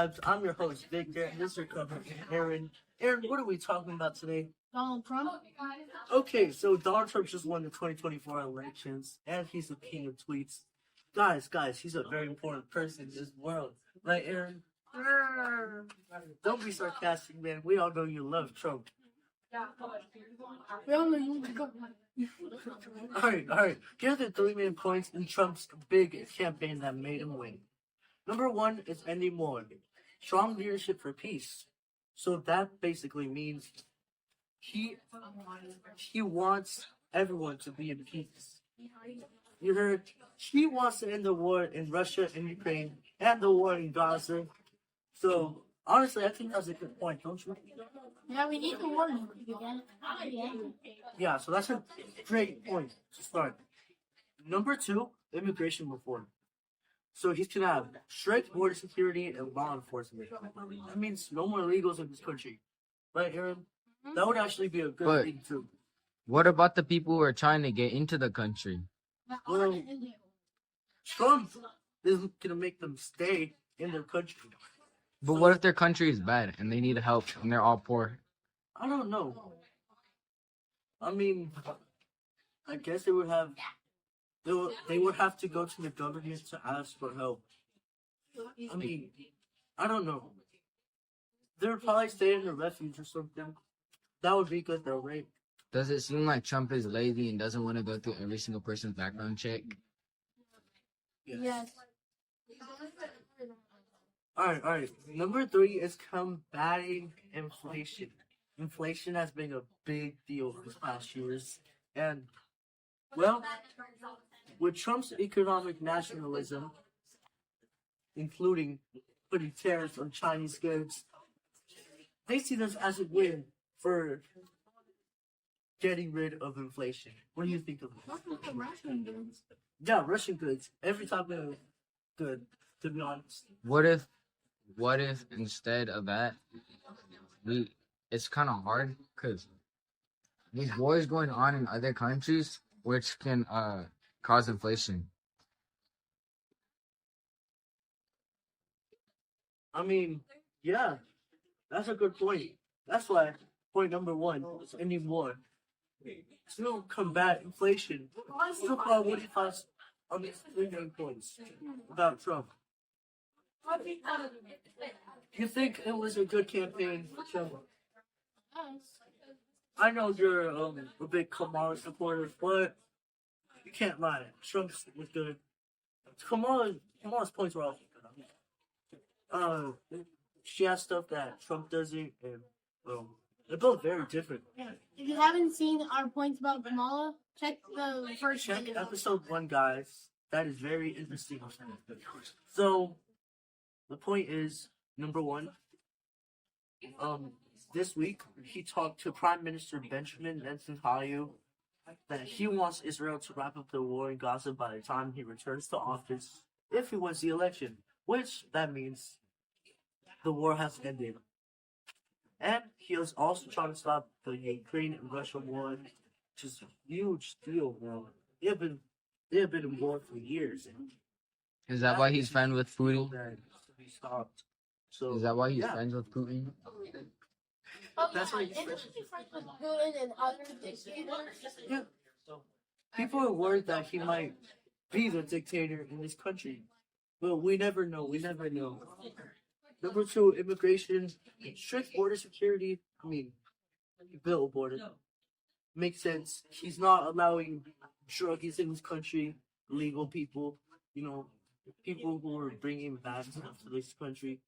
Vibes. I'm your host, Viktor, and this is your cover, Aaron. Aaron, what are we talking about today? Donald Trump? Okay, so Donald Trump just won the 2024 elections, and he's the king of tweets. Guys, he's a very important person in this world. Right, Aaron? Don't be sarcastic, man. We all know you love Trump. Alright. Here are the three main points in Trump's big campaign that made him win. Number one is ending war. Strong leadership for peace. So that basically means he wants everyone to be in peace. You heard? He wants to end the war in Russia and Ukraine and the war in Gaza. So honestly, I think that's a good point, don't you? Yeah, we need the war. Yeah, so that's a great point to start. Number two, immigration reform. So he's gonna have strict border security and law enforcement. That means no more illegals in this country. Right, Aaron? That would actually be a good thing too. What about the people who are trying to get into the country? Well, Trump isn't gonna make them stay in their country. But what if their country is bad and they need help and they're all poor? I don't know. I mean, I guess they would have to go to the government to ask for help. I mean, I don't know. They would probably stay in a refuge or something. That would be good though, right? Does it seem like Trump is lazy and doesn't want to go through every single person's background check? Yes. Alright. Number three is combating inflation. Inflation has been a big deal these past years. And, well, with Trump's economic nationalism, including putting tariffs on Chinese goods, they see this as a win for getting rid of inflation. What do you think of this? Russian goods. Yeah, Russian goods. Every type of good, to be honest. What if instead of that, it's kind of hard because these wars going on in other countries, which can cause inflation. I mean, yeah, that's a good point. That's why point number one is ending war. To combat inflation. So far, what do you thought on these three main points about Trump? You think it was a good campaign for Trump? I know you're a big Kamala supporter, but you can't lie. Trump's was good. Kamala's points were also good. She has stuff that Trump doesn't, and they're both very different. Yeah. If you haven't seen our points about Kamala, check the first Check video. episode 1, guys. That is very interesting. So, the point is, number one, this week, he talked to Prime Minister Benjamin Netanyahu that he wants Israel to wrap up the war in Gaza by the time he returns to office if he wins the election, which that means the war has ended. And he was also trying to stop the Ukraine and Russia war, which is a huge deal, man. They have been in war for years. Is that why he's friends with Putin? That to be stopped. So Is that why he's friends with Putin? That's why he's Isn't he friends with Putin and other dictators? Yeah. People are worried that he might be the dictator in this country. But we never know. Number two, immigration, strict border security. I mean, he built a border. Makes sense. He's not allowing druggies in this country, illegal people, people who are bringing bad stuff to this country.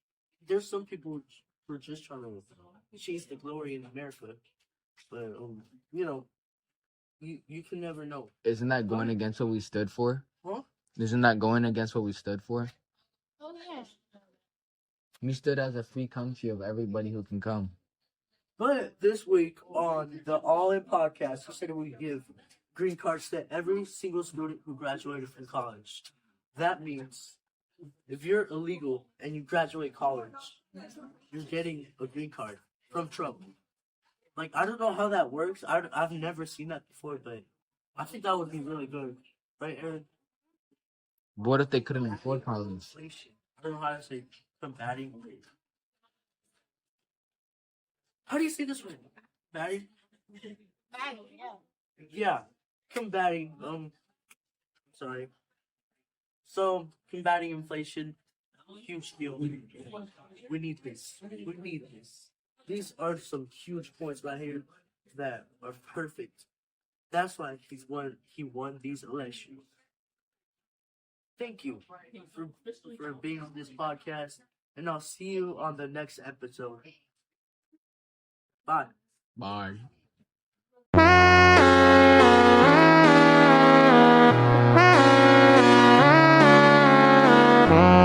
There's some people who are just trying to chase the glory in America. But, you can never know. Isn't that going against what we stood for? Huh? Isn't that going against what we stood for? Oh, yeah. We stood as a free country of everybody who can come. But this week on the All In podcast, we said we give green cards to every single student who graduated from college. That means if you're illegal and you graduate college, you're getting a green card from Trump. Like, I don't know how that works. I've never seen that before, but I think that would be really good. Right, Aaron? What if they couldn't afford college? Inflation. I don't know how to say combating. How do you say this word? Combating? Bang, yeah. Yeah, combating. Sorry. So combating inflation, huge deal. We need this. We need this. These are some huge points right here that are perfect. That's why he won these elections. Thank you for being on this podcast, and I'll see you on the next episode. Bye. Bye. Bye.